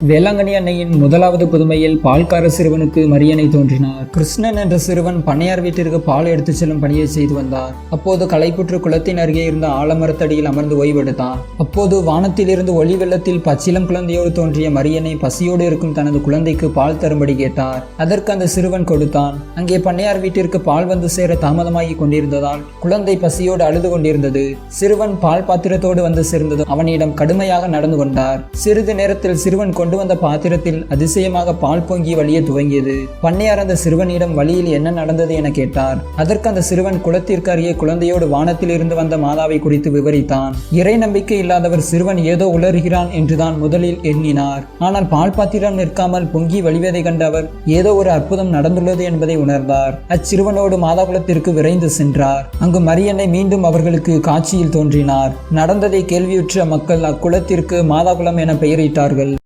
வேளாங்கண்ணி அன்னையின் முதலாவது புதுமையில் பால்கார சிறுவனுக்கு மரியணை தோன்றினார். கிருஷ்ணன் என்ற சிறுவன் பண்ணையார் வீட்டிற்கு பால் எடுத்துச் செல்லும் பணியை செய்து வந்தார். அப்போது களைப்புற்று குளத்தின் அருகே இருந்த ஆலமரத்தடியில் அமர்ந்து ஓய்வெடுத்தான். அப்போது வானத்திலிருந்து ஒளி வெள்ளத்தில் பச்சிலம் குழந்தையோடு தோன்றிய மரியணை பசியோடு இருக்கும் தனது குழந்தைக்கு பால் தரும்படி கேட்டார். அதற்கு அந்த சிறுவன் கொடுத்தான். அங்கே பண்ணையார் வீட்டிற்கு பால் வந்து சேர தாமதமாகி கொண்டிருந்ததால் குழந்தை பசியோடு அழுது கொண்டிருந்தது. சிறுவன் பால் பாத்திரத்தோடு வந்து சேர்ந்ததும் அவனிடம் கடுமையாக நடந்து கொண்டார். சிறிது நேரத்தில் சிறுவன் கொண்டு வந்த பாத்திரத்தில் அதிசயமாக பால் பொங்கி வழிய துவங்கியது. பண்ணையார் அந்த சிறுவனிடம் வழியில் என்ன நடந்தது என கேட்டார். அதற்கு அந்த சிறுவன் குளத்திற்கு அருகே குழந்தையோடு வானத்தில் இருந்து வந்த மாதாவை குறித்து விவரித்தான். இறை நம்பிக்கை இல்லாதவர் சிறுவன் ஏதோ உளறுகிறான் என்றுதான் முதலில் எண்ணினார். ஆனால் பால் பாத்திரம் நிற்காமல் பொங்கி வழிவதை கண்ட அவர் ஏதோ ஒரு அற்புதம் நடந்துள்ளது என்பதை உணர்ந்தார். அச்சிறுவனோடு மாதா குலத்திற்கு விரைந்து சென்றார். அங்கு மரியன்னை மீண்டும் அவர்களுக்கு காட்சியில் தோன்றினார். நடந்ததை கேள்வியுற்ற மக்கள் அக்குளத்திற்கு மாதா குலம் என பெயரிட்டார்கள்.